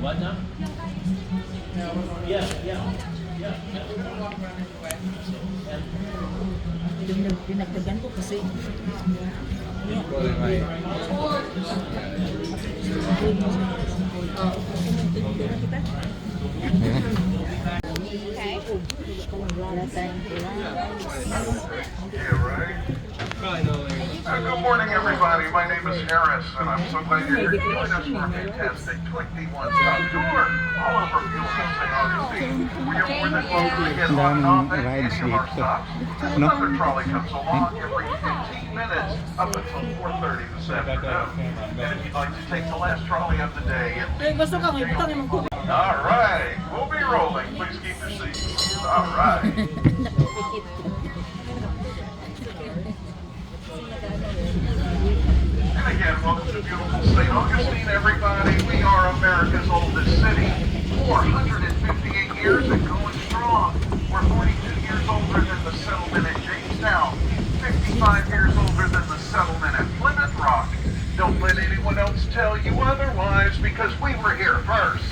What now? Yeah, yeah, yeah. Dinagdagan ko kasi Good morning, everybody. My name is Harris, and I'm so glad you're here to join us for a fantastic 21-stop tour all over beautiful St. Augustine. We are more than welcome to get on and off at any of our stops. Another trolley comes along every 15 minutes up until 4:30 this afternoon. And if you'd like to take the last trolley of the day, all right, we'll be rolling. Please keep your seats. All right. And again, welcome to beautiful St. Augustine, everybody. We are America's oldest city. 458 years and going strong. We're 42 years older than the settlement at Jamestown. 55 years older than the settlement at Plymouth Rock. Don't let anyone else tell you otherwise, because we were here first.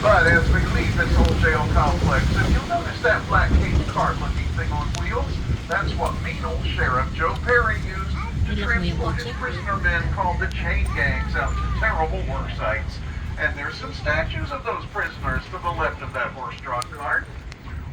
But as we leave this old jail complex, if you'll notice that black cage cart-looking thing on wheels, that's what mean old Sheriff Joe Perry used to transport his prisoner men called the chain gangs out to terrible work sites. And there's some statues of those prisoners to the left of that horse-drawn cart.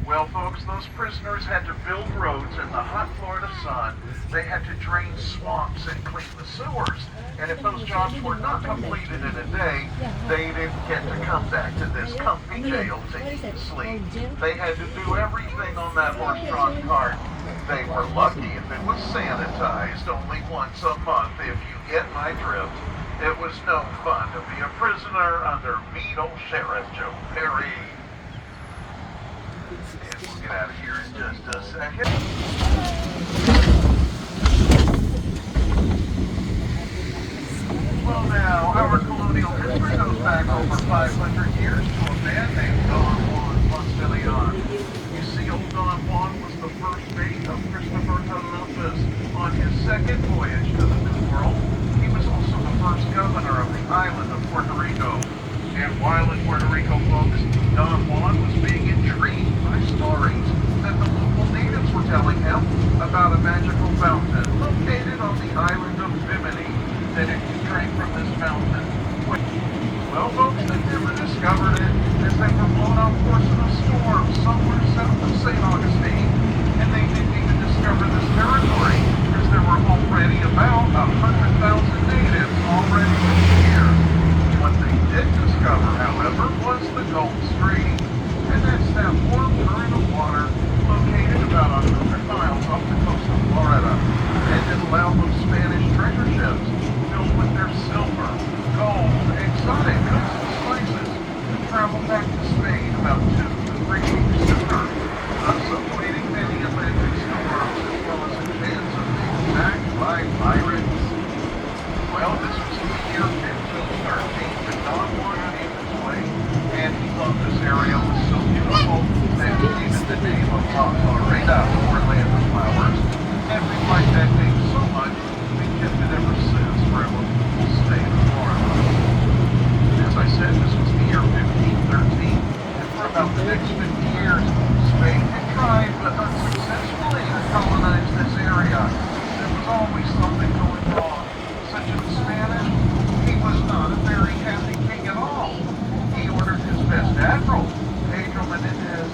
Well, folks, those prisoners had to build roads in the hot Florida sun. They had to drain swamps and clean the sewers. And if those jobs were not completed in a day, they didn't get to come back to this comfy jail to eat and sleep. They had to do everything on that horse-drawn cart. They were lucky if it was sanitized only once a month, if you get my drift. It was no fun to be a prisoner under mean old Sheriff Joe Perry. And we'll get out of here in just a second. Well now, our colonial history goes back over 500 years to a man named Don Juan Ponce. You see, old Don Juan was the first mate of Christopher Columbus on his second voyage to the New World. He was also the first governor of the island of Puerto Rico. And while in Puerto Rico, folks, Don Juan was being intrigued by stories that the local natives were telling him about a magical fountain located on the island of Bimini, that if you drank from this fountain, well, folks, they never discovered it as they were blown off course in a storm somewhere south of St. Augustine, and they didn't even discover this territory because there were already about 100,000 natives already here. What they did discover, however, was the Gulf Stream, and that's that warm current of water located about 100 miles off the coast of Florida, and it allowed those Spanish treasure ships filled with their silver, gold, exotic goods and spices to travel back to Spain about 2 to 3 weeks sooner, thus avoiding many Atlantic storms as well as a chance of being attacked by pirates. Well, this was in the year 1513 that Don Juan came his way, and he thought this area was so beautiful that he gave it the name of La Florida, or Land of Flowers, and we like that name so much, we kept it ever since for our little state of Florida. As I said, this was the year 1513, and for about the next 50 years, Spain had tried, but unsuccessfully, to colonize this area. There was always something going wrong. Such as the Spanish, he was not a very happy king at all. He ordered his best admiral, Pedro Menendez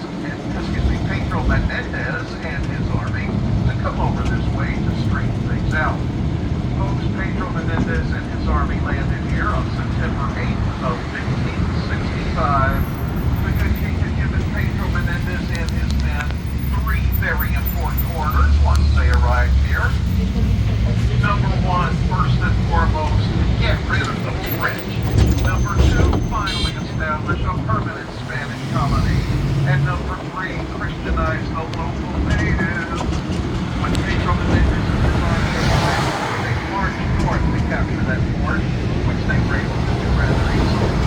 and his army to come over this way to straighten things out. Folks, Pedro Menendez and his army landed here on September 8th of 1565. The good king had given Pedro Menendez and his men 3 very important orders once they arrived here. Number 1, first and foremost, get rid of the French. Number 2, finally establish a permanent Spanish colony. And number 3, Christianize the local natives. When Pedro Menendez and his army arrived, they marched north to capture that fort, which they were able to do rather easily.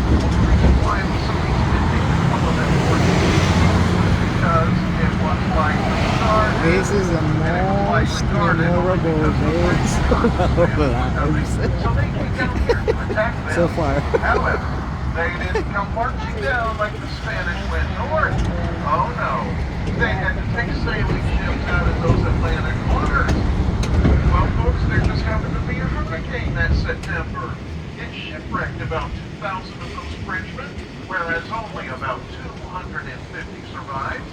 Well, the reason why it was so easy to take control of that fort was because it was by the stars. this is the most memorable days of our lives So they came down here to attack them. so far. However, They didn't come marching down like the Spanish went north. Oh no, they had to take sailing ships out of those Atlantic waters. Well, folks, there just happened to be a hurricane that September. It shipwrecked about 2,000 of those Frenchmen, whereas only about 250 survived.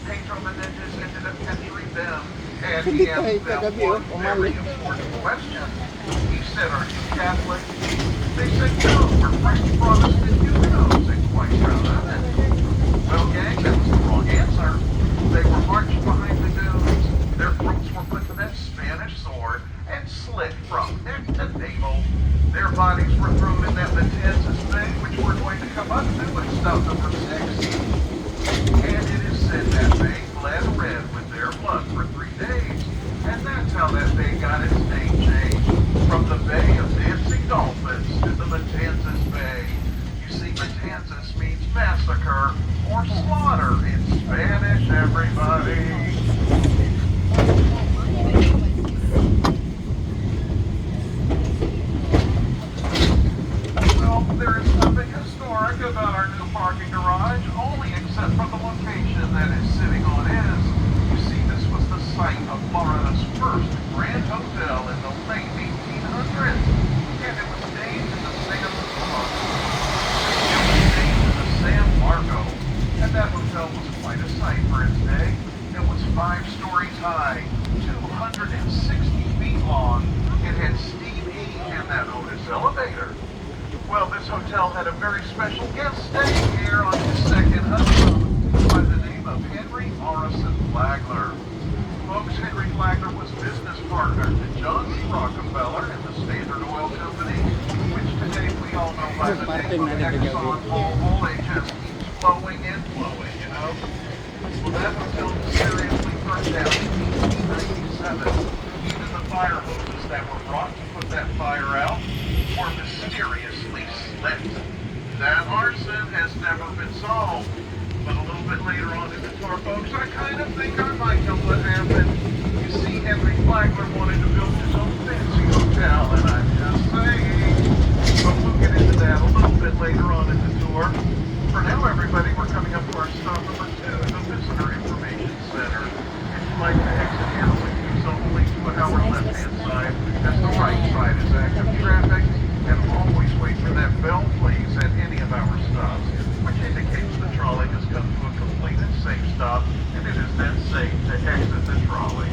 Pedro Menendez ended up capturing them, and he asked them one very important question. He said, "Are you Catholic?" They said, "No, we're French Protestant Huguenots," and quite proud of it. Well, gang, that was the wrong answer. They were marched behind the dunes, their throats were put to that Spanish sword, and slit from neck to navel. Their bodies were thrown in that Matanzas Bay, which we're going to come up to in stop number 6. And it is said that bay bled red with their blood for 3 days. And that's how that bay got its name changed. From the Bay of Dancing Dolphins to the Matanzas Bay. You see, Matanzas means massacre or slaughter in Spanish, everybody. Well, there is nothing historic about our new parking garage, only except for the location that is sitting on is. You see, this was the site of Florida's first Grand Hotel in the late 1800s, and it was named in the San Marco. And that hotel was quite a sight for its day. It was 5 stories high, 260 feet long. It had steam heat and that Otis elevator. Well, this hotel had a very special guest staying here on his second honeymoon by the name of Henry Morrison Flagler. Folks, Henry Flagler was business partner to John D. Rockefeller and the Standard Oil Company, which today we all know by the name of Exxon Mobil. It just keeps flowing and flowing, you know. Well, that hotel was seriously burned down in 1897. Even the fire hoses that were brought to put that fire out were mysteriously slit. That arson has never been solved. But a little bit later on in the tour, folks, I kind of think I might know what happened. You see, Henry Flagler wanted to build his own fancy hotel, and I'm just saying. But we'll get into that a little bit later on in the tour. For now, everybody, we're coming up to our stop number 2, the Visitor Information Center. If you'd like to exit here, please only put our left-hand side, as the right side is active traffic, and always wait for that bell, please, at any of our stops, which indicates the trolley has come to a complete and safe stop, and it is then safe to exit the trolley.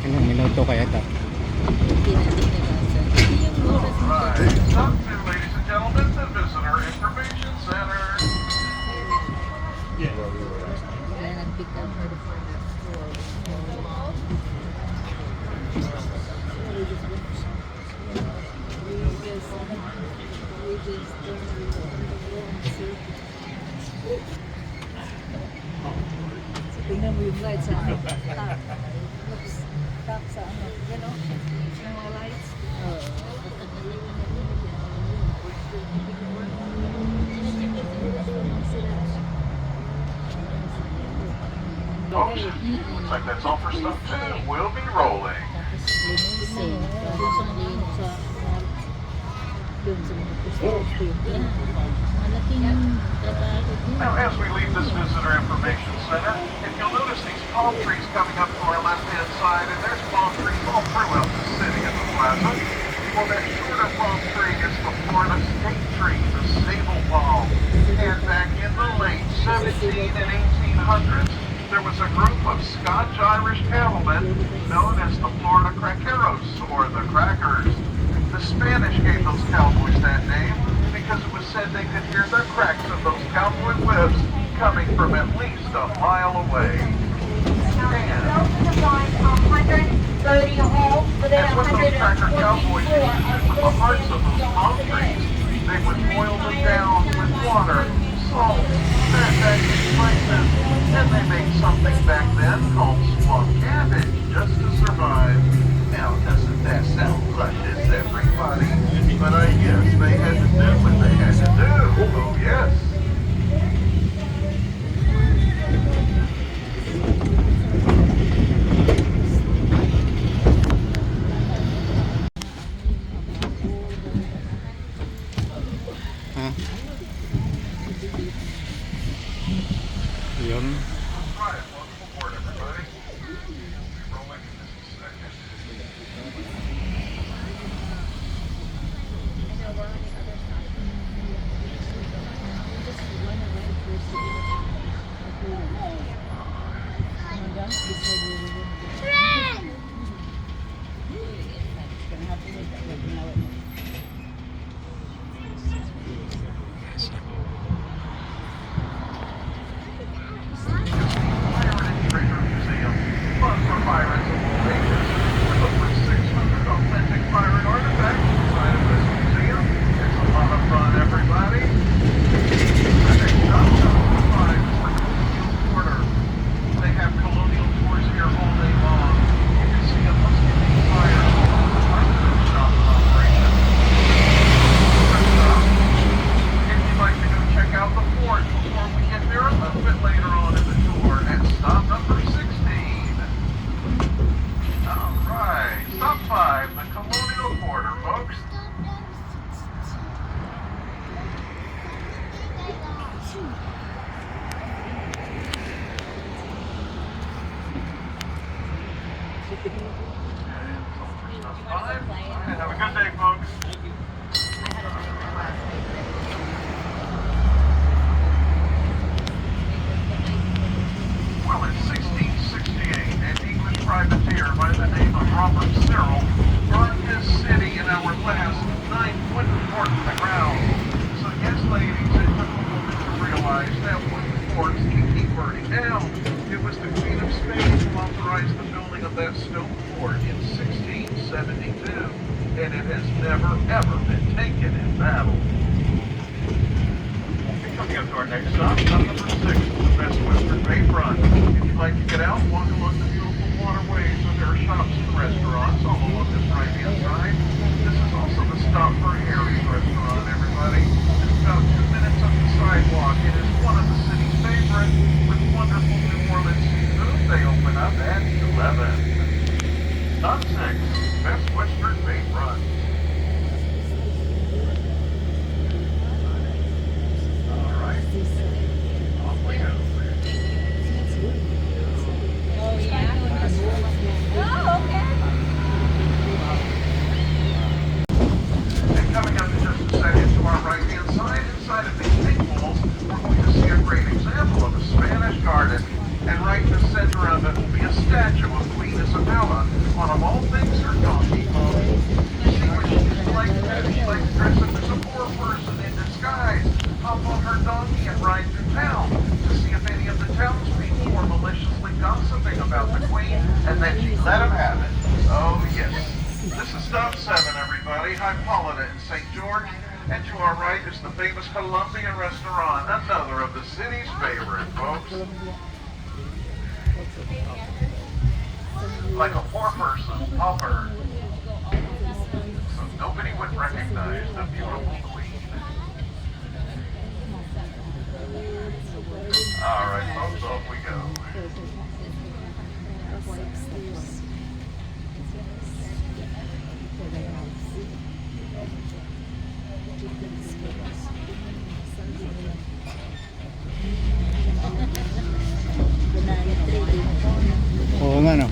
Anong minuto kaya ito? Alright, stop 2, ladies and gentlemen, the Visitor Information Center. Tingnan mo yung lights sa ano. Tap sa ano. Yan o. Yung mga lights. Folks, looks like that's all for stop 2. We'll be rolling. Now, as we leave this Visitor Information Center, if you'll notice these palm trees coming up to our left-hand side, and there's palm trees all throughout the city in the plaza. Well, that shorter palm tree is the Florida state tree, the sable palm. And back in the late 17 and 1800s, there was a group of Scotch-Irish cattlemen known as the Florida Craqueros, or the Crackers. The Spanish gave those cowboys that name because it was said they could hear the cracks of those cowboy whips coming from at least a mile away. And as what those Cracker cowboys used with the hearts of those palm trees, they would boil them down with water, salt, back in spices, and they made something back then called swamp cabbage just to survive. Now, doesn't that sound luscious, everybody? But I guess they had to do what they had to do. Oh, yes. Huh? Yun. Right, welcome aboard, everybody. We'll be rolling in just a second. Have a good day, folks. Well, in 1668, an English privateer by the name of Robert Cyril burned his city in our last 9 wooden fort to the ground. So yes, ladies, it took a woman to realize that wooden forts can keep burning down. It was the Queen of Spain who authorized the building of that stone fort in 1672, and it has never, ever been taken in battle. Coming up to our next stop, stop number 6, the Best Western Bayfront. If you'd like to get out, walk along the beautiful waterways, so there are shops and restaurants all along this right-hand side. This is also the stop for Harry's Restaurant, everybody. It's about 2 minutes up the sidewalk. It is one of the city's favorite, with wonderful New Orleans seafood. They open up at 11. Stop 6, Best Western Bayfront. And then she let him have it. Oh, yes. This is stop 7, everybody. Hippolyta in St. George. And to our right is the famous Colombian restaurant, another of the city's favorite, folks. Like a 4-person popper. So nobody would recognize the beautiful queen. All right, folks, off we go. Oo nga, no?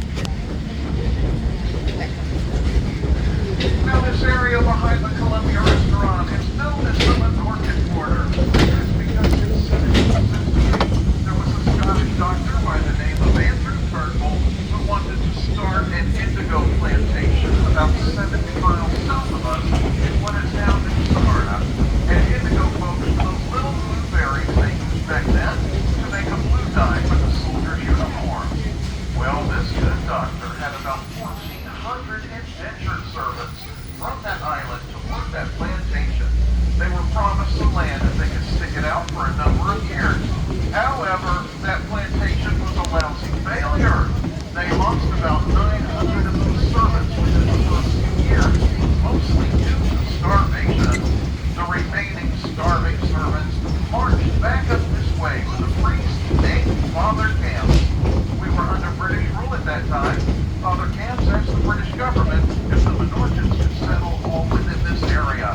Now this area behind the Columbia restaurant is known as the Orchid Quarter. It's because in 1768 there was a Scottish doctor by the name of Andrew Turnbull who wanted to start an indigo plantation about 70 miles south of us in what is now New Smyrna. And indigo, folks, were those little blue berries they used back then to make a blue dye for the soldier's uniform. Well, this good doctor had about 1,400 indentured servants from that island to work that plantation. They were promised some land if they could stick it out for a number of years. However, that plantation was a lousy failure. They lost about 900 of those servants within the first few years, mostly due to starvation. The remaining starving servants marched back up this way with a priest named Father Camps. We were under British rule at that time. Father Camps asked the British government if the Menorcans could settle all within this area.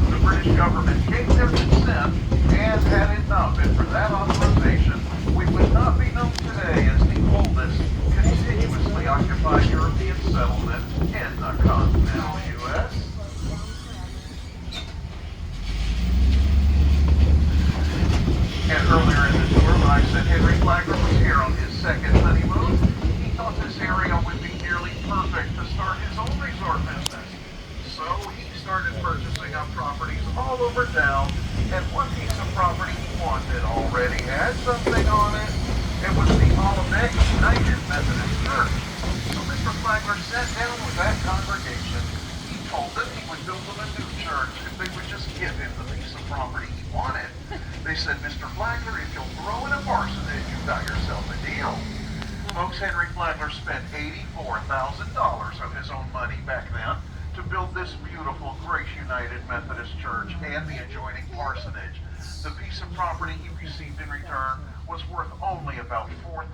The British Government gave their consent, and had it not been for that authorization, we would not be known today as the oldest continuously occupied European settlement in the continental U.S. And earlier in the tour, when I said Henry Flagler was here on his second honeymoon, he thought this area would be nearly perfect to start his own resort business. So he started purchasing up properties all over town, and one piece of property he wanted already had something on it. It was the Olivet United Methodist Church. So Mr. Flagler sat down with that congregation. He told them he would build them a new church if they would just give him the piece of property he wanted. They said, Mr. Flagler, if you'll throw in a parsonage, you've got yourself a deal. Folks, Henry Flagler spent $84,000 of his own money back then to build this beautiful Grace United Methodist Church and the adjoining parsonage. The piece of property he received in return was worth only about $4,000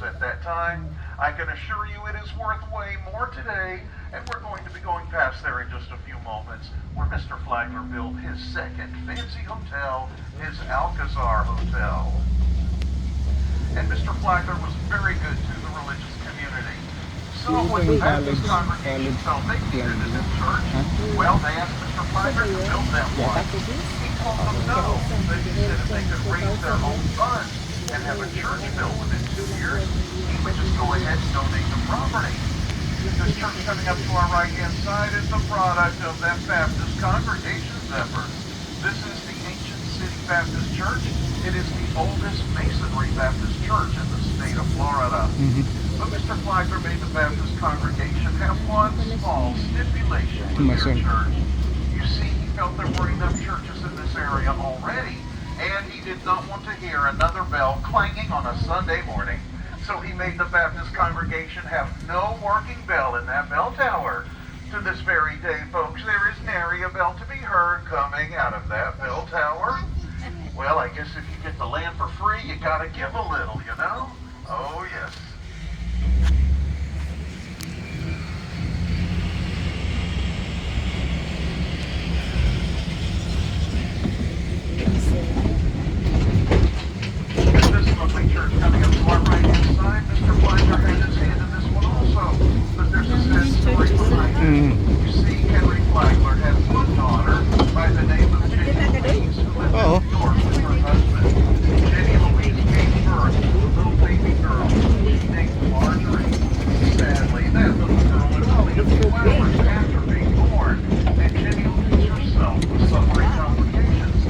at that time. I can assure you it is worth way more today, and we're going to be going past there in just a few moments, where Mr. Flagler built his second fancy hotel, his Alcazar Hotel. And Mr. Flagler was very good to the religious community. So when the Baptist congregation felt they needed a new church, well, they asked Mr. Flagler to build them one. He told them no, but he said if they could raise their own funds and have a church built within 2 years, he would just go ahead and donate the property. This church coming up to our right-hand side is the product of that Baptist congregation's efforts. This is the Ancient City Baptist Church. It is the oldest Masonry Baptist church in the state of Florida. But Mr. Flagler made the Baptist congregation have one small stipulation with their church. You see, he felt there were enough churches in this area already, and he did not want to hear another bell clanging on a Sunday morning. So he made the Baptist congregation have no working bell in that bell tower. To this very day, folks, there is nary a bell to be heard coming out of that bell tower. Well, I guess if you get the land for free, you gotta give a little, you know? Oh, yes. And this lovely church coming up to our right-hand side, Mr. Flagler had his hand in this one also. But there's a sad story behind it. You see, Henry Flagler had one daughter by the name of Jenny Louise, who lived in New York with her husband. Jenny Louise gave birth to a little baby girl she named Marjorie. Sadly, that little girl was only a few hours after being born, and Jenny Louise herself was suffering complications.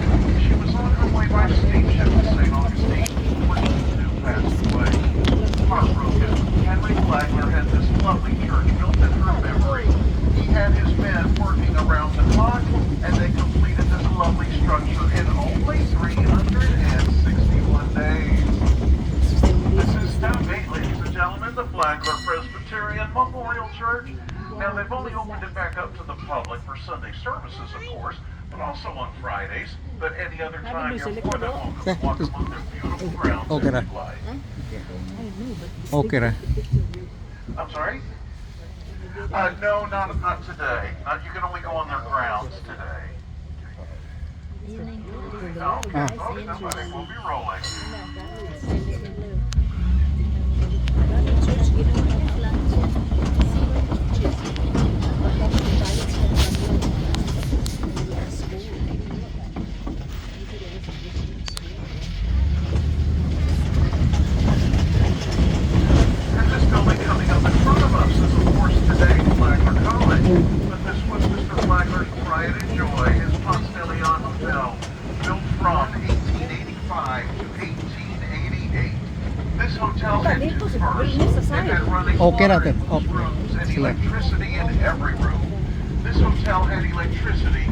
She was on her way by steamship to St. Augustine when she too passed away. Heartbroken, Henry Flagler had this lovely church built in her memory. He had his men working around the clock, and they completed this lovely structure in only 361 days. This is Town Gate, ladies and gentlemen, the Flagler Presbyterian Memorial Church. Now, they've only opened it back up to the public for Sunday services, of course, but also on Fridays. But any other time, you're more than welcome to walk among their beautiful grounds if you'd like. Okay. I'm sorry? No, not today. You can only go on their grounds today. No, nobody will be rolling. And this building coming up in front of us is, of course, today Flagler College. But this was Mr. Flagler's pride and joy, his Ponce de Leon Hotel, built from 1885 to 1888. This hotel had two firsts. It had running water in most rooms and electricity in every room. This hotel had electricity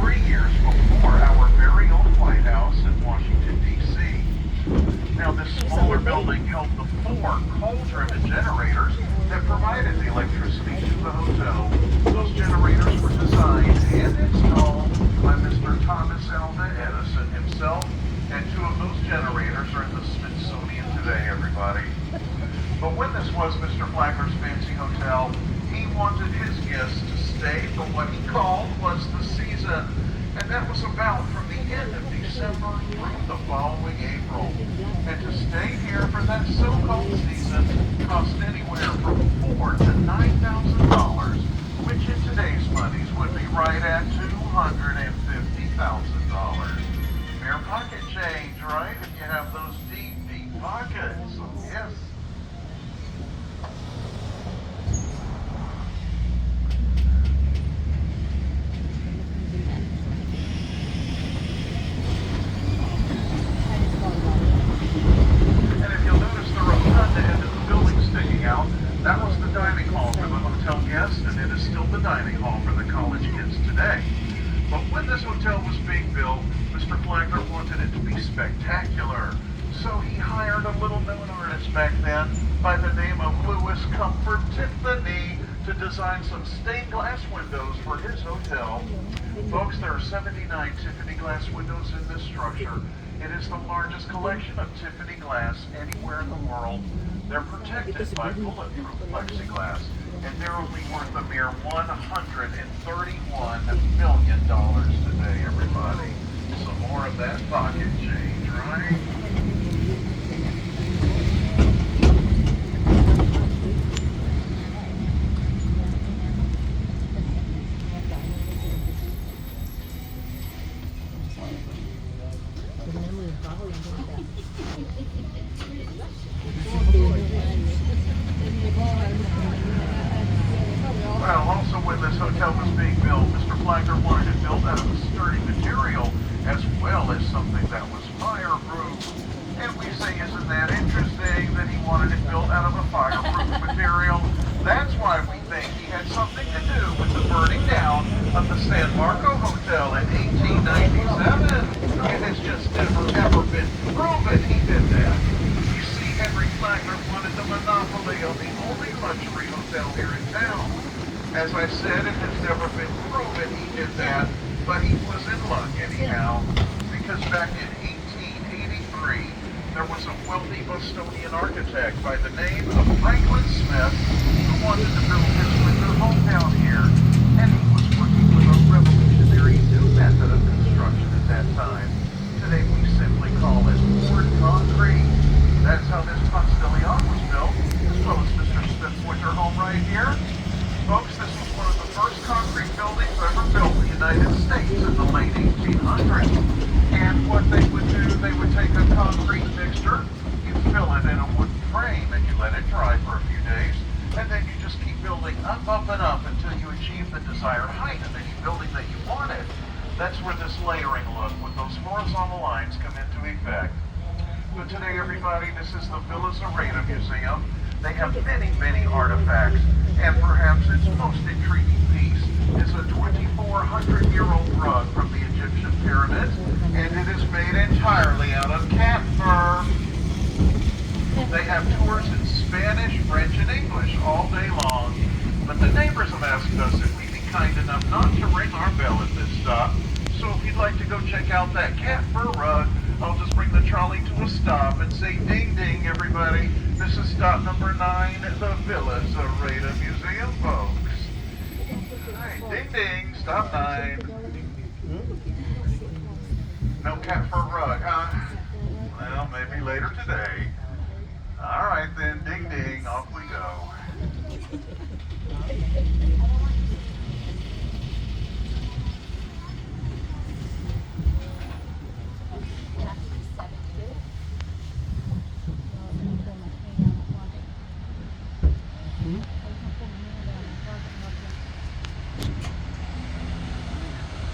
3 years before our very own White House in Washington, D.C. Now, this smaller building held the 4 coal-driven generators that provided the electricity to the hotel. Those generators were designed and installed by Mr. Thomas Alva Edison himself, and 2 of those generators are in the Smithsonian today, everybody. But when this was Mr. Flagler's fancy hotel, he wanted his guests to stay for what he called was the season. And that was about from the end of December through the following April. And to stay here for that so-called season cost anywhere from $4,000 to $9,000, which in today's monies would be right at $250,000. Mere pocket change, right? If you have those deep, deep pockets. So yes. And if you'll notice the rotunda end of the building sticking out, that was the dining hall for the hotel guests, and it is still the dining hall for the college kids today. But when this hotel was being built, Mr. Flagler wanted it to be spectacular. So he hired a little-known artist back then by the name of Louis Comfort Tiffany to design some stained glass windows for his hotel. Folks, there are 79 Tiffany glass windows in this structure. It is the largest collection of Tiffany glass anywhere in the world. They're protected by bulletproof plexiglass, and they're only worth a mere $131 million today, everybody. Some more of that pocket change, right? Well, also when this hotel was being built, Mr. Flagler wanted it built out of a sturdy material as well as something that was fireproof. And we say, isn't that interesting that he wanted it built out of a fireproof material? That's why we think he had something to do with the burning down of the San Marco Hotel in 1897. It has just never ever been proven he did that. You see, Henry Flagler wanted the monopoly on the only luxury hotel here in town. As I said, it has never been proven he did that, but he was in luck anyhow, because back in 1883, there was a wealthy Bostonian architect by the name of Franklin Smith who wanted to build his winter home down here, and he was working with a revolutionary new method of construction at that time. Today we simply call it poured concrete. That's how this Postilion was built, as well as Mr. Smith's winter home right here. Folks, this was one of the first concrete buildings ever built in the United States in the late 1800s. And what they would do, they would take a concrete mixture, you fill it in a wooden frame, and you let it dry for a few days, and then you just keep building up, and up until you achieve the desired height of any building that you wanted. That's where this layering look with those horizontal lines come into effect. But today, everybody, this is the Villa Zareta Museum. They have many, many artifacts, and perhaps its most intriguing piece is a 2,400-year-old rug from the Egyptian pyramids, and it is made entirely out of cat fur. They have tours in Spanish, French, and English all day long. But the neighbors have asked us if we'd be kind enough not to ring our bell at this stop. So if you'd like to go check out that cat fur rug, I'll just bring the trolley to a stop and say ding ding, everybody. This is stop number 9, the Villa Zareta Museum, folks. Hey, ding ding, stop 9. No cat fur rug, huh? Well, maybe later today. All right then, ding ding, off we go.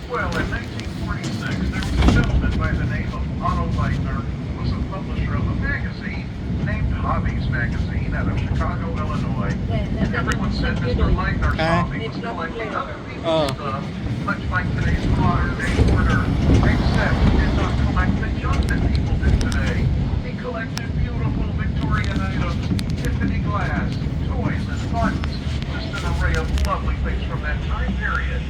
Well, in 1946, there was a gentleman by the name of Otto Leitner who was a publisher of a magazine named Hobbies Magazine out of Chicago, Illinois. And everyone said Mr. Leitner's hobby was collecting other people's stuff, much like today's modern-day hoarder, except he did not collect the junk that people do today. He collected beautiful Victorian items, Tiffany glass, toys, and buttons, just an array of lovely things from that time period.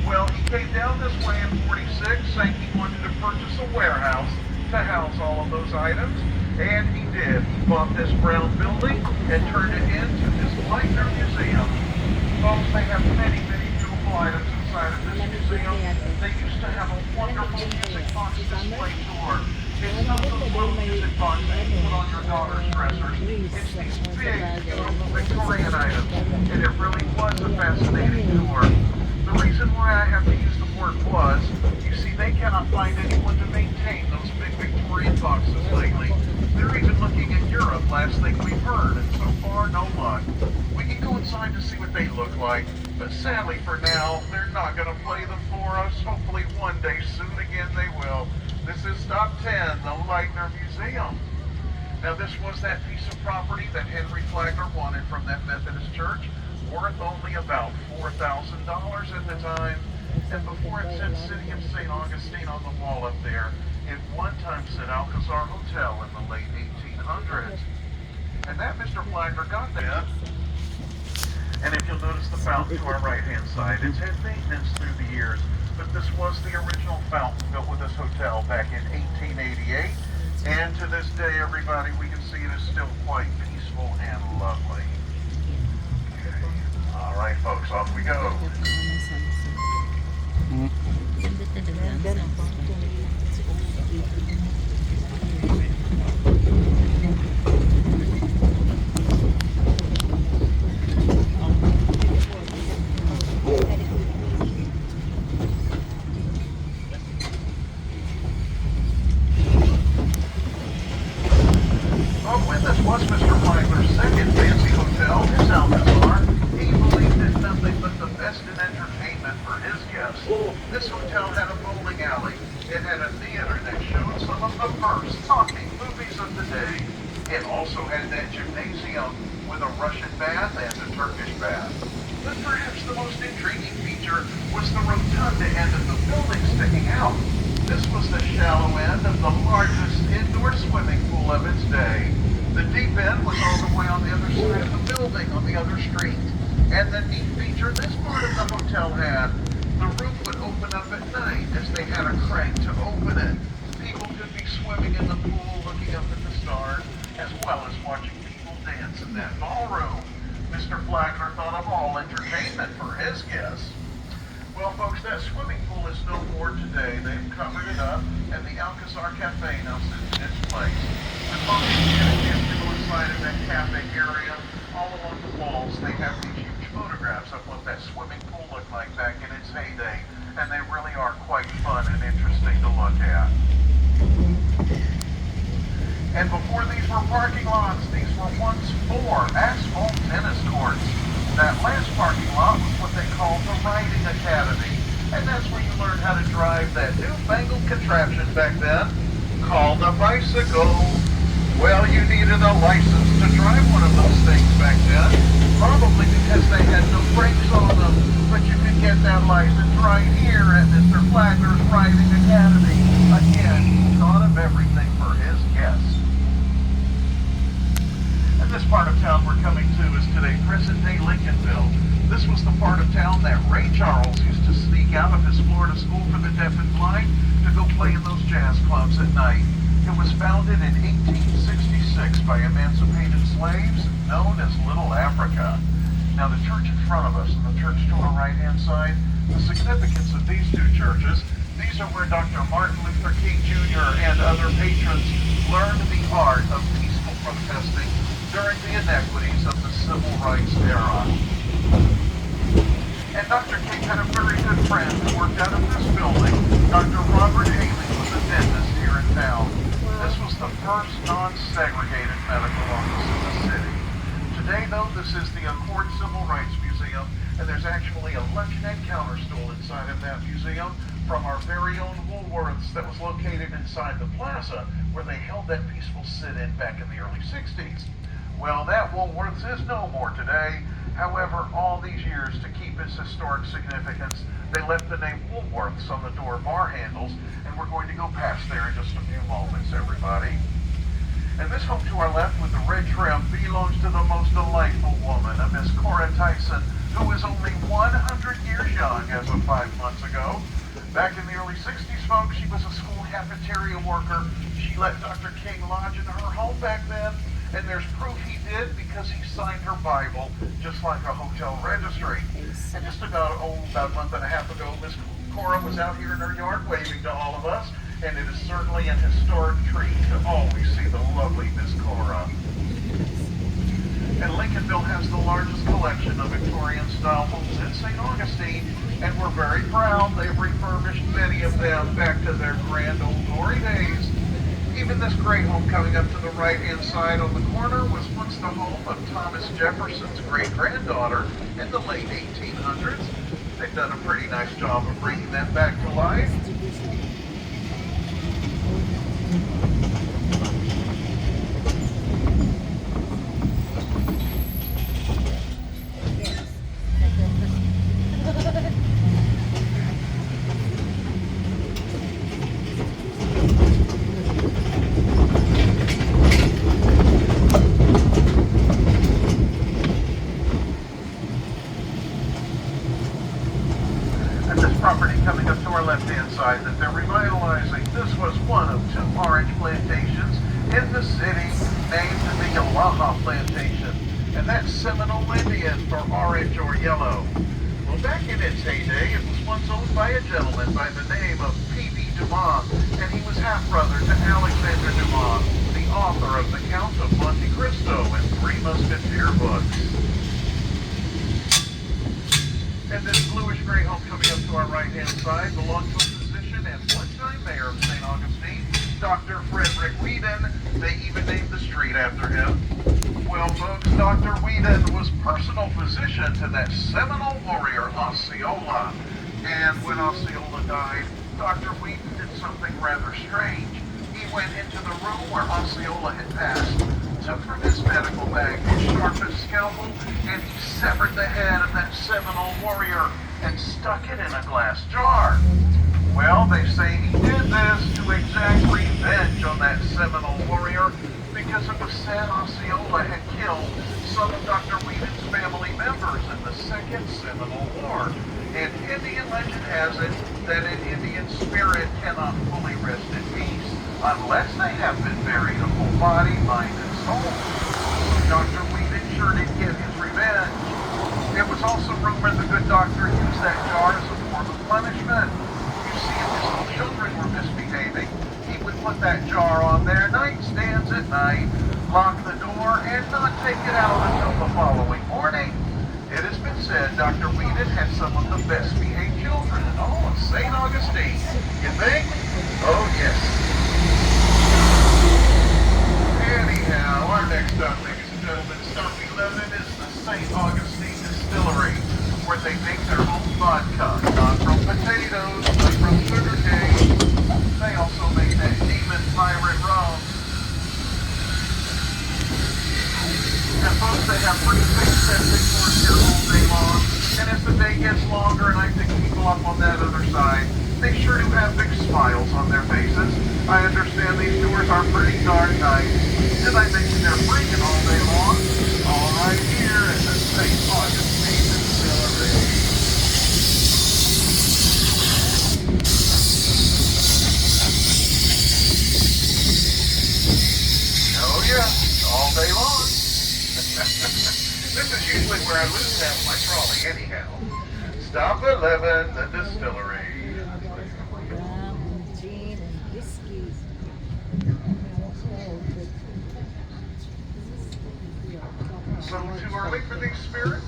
Well, he came down this way in 46, saying he wanted to purchase a warehouse to house all of those items, and he did. He bought this brown building and turned it into his Leitner Museum. Folks, they have many, many beautiful items inside. inside of this museum, they used to have a wonderful music box display tour. It's not those little music boxes you put on your daughter's dressers. It's these big, beautiful Victorian items, and it really was a fascinating tour. The reason why I have to use the word was, you see, they cannot find anyone to maintain those big Victorian boxes lately. They're even looking in Europe, last thing we've heard, and so far, no luck. We can go inside to see what they look like, but sadly for now, they're not going to play them for us. Hopefully one day soon again they will. This is Top 10, the Leitner Museum. Now this was that piece of property that Henry Flagler wanted from that Methodist church, worth only about $4,000 at the time. And before it said City of St. Augustine on the wall up there, it one time said Alcazar Hotel in the late 1800s. And that Mr. Flagler got that. And if you'll notice the fountain to our right-hand side, it's had maintenance through the years, but this was the original fountain built with this hotel back in 1888. And to this day, everybody, we can see it is still quite peaceful and lovely. All right, folks, off we go. Oh, and this was Mr. Flagler's second fancy hotel, his Alcazar. He believed in nothing but the best in entertainment for his guests. This hotel had a bowling alley. It had a theater that showed some of the first talking movies of the day. It also had that gymnasium with a Russian bath and a Turkish bath. But perhaps the most intriguing feature was the rotunda end of the building sticking out. This was the shallow end of the largest indoor swimming pool of its day. The deep end was all the way on the other side of the building, on the other street. And the neat feature this part of the hotel had, the roof would open up at night as they had a crank to open it. People could be swimming in the pool, looking up at the stars, as well as watching people dance in that ballroom. Mr. Flagler thought of all entertainment for his guests. Well, folks, that swimming pool is no more today. They've covered it up, and the Alcazar Cafe now sits in its place. And folks, if you get a chance to go inside of that cafe area, all along the walls, they have these huge photographs of what that swimming pool looked like back in its heyday, and they really are quite fun and interesting to look at. And before these were parking lots, these were once 4 asphalt tennis courts. That last parking lot was what they called the Riding Academy, and that's where you learned how to drive that newfangled contraption back then, called a bicycle. Well, you needed a license to drive one of those things back then, probably because they had no brakes on them, but you could get that license right here at Mr. Flagler's Riding Academy. Again, he thought of everything for his guests. And this part of town we're coming to is today present-day Lincolnville. This was the part of town that Ray Charles used to sneak out of his Florida school for the deaf and blind to go play in those jazz clubs at night. It was founded in 1866 by emancipated slaves known as Little Africa. Now the church in front of us and the church to our right-hand side, the significance of these two churches, these are where Dr. Martin Luther King Jr. and other patrons learned the art of peaceful protesting during the inequities of the civil rights era. And Dr. King had a very good friend who worked out of this building. Dr. Robert Haley was a dentist here in town. This was the first non-segregated medical office in the city. Today, though, this is the Accord Civil Rights Museum, and there's actually a luncheonette counter stool inside of that museum from our very own Woolworths that was located inside the plaza where they held that peaceful sit-in back in the early 60s. Well, that Woolworths is no more today. However, all these years, to keep its historic significance, they left the name Woolworths on the door bar handles, and we're going to go past there in just a few moments, everybody. And this home to our left with the red trim belongs to the most delightful woman, a Miss Cora Tyson, who is only 100 years young as of 5 months ago. Back in the early 60s, folks, she was a school cafeteria worker. She let Dr. King lodge in her home back then, And there's proof he did because he signed her Bible just like a hotel registry. And just about a month and a half ago, Miss Cora was out here in her yard waving to all of us, and it is certainly an historic treat to always see the lovely Miss Cora. And Lincolnville has the largest collection of Victorian-style homes in St. Augustine, and we're very proud they've refurbished many of them back to their grand old glory days. Even this great home coming up to the right-hand side on the corner was once the home of Thomas Jefferson's great-granddaughter in the late 1800s. They've done a pretty nice job of bringing that back to life. Property coming up to our left-hand side that they're revitalizing. This was one of 2 orange plantations in the city named the Yalaha Plantation, and that's Seminole Indian for orange or yellow. Well, back in its heyday, it was once owned by a gentleman by the name of P.B. Dumont, and he was half-brother to Alexander Dumont, the author of the Count of Monte Cristo and 3 Musketeer books. And this bluish-gray home coming up to our right-hand side belonged to a physician and one-time mayor of St. Augustine, Dr. Frederick Whedon. They even named the street after him. Well, folks, Dr. Whedon was personal physician to that Seminole warrior, Osceola. And when Osceola died, Dr. Whedon did something rather strange. He went into the room where Osceola had passed, took from his medical bag his sharpest scalpel, and he severed the head of that Seminole warrior and stuck it in a glass jar. Well, they say he did this to exact revenge on that Seminole warrior because it was said Osceola had killed some of Dr. Whedon's family members in the Second Seminole War. And Indian legend has it that an Indian spirit cannot fully rest in peace unless they have been buried a full body, mind, and soul. Dr. Whedon sure did get his revenge. It was also rumored the good doctor used that jar as a form of punishment. You see, if his little children were misbehaving, he would put that jar on their nightstands at night, lock the door, and not take it out until the following morning. It has been said Dr. Whedon had some of the best behaved children in all of St. Augustine. You think? Oh, yes. Anyhow, our next stop, ladies and gentlemen, stop 11 is the St. Augustine Distillery, where they make their own vodka, not from potatoes, but from sugar cane. They also make that demon pirate rum. And folks, they have pretty big septic stores here all day long, and as the day gets longer and I pick people up on that other side, they sure do have big smiles on their faces. I understand these tours are pretty darn nice. Did I mention they're freaking all day long? All right here at the St. Augustine Distillery. Oh yeah, all day long. This is usually where I lose half my trolley anyhow. Stop 11, the distillery. Rum, gin, and whiskeys. A little too early for these spirits?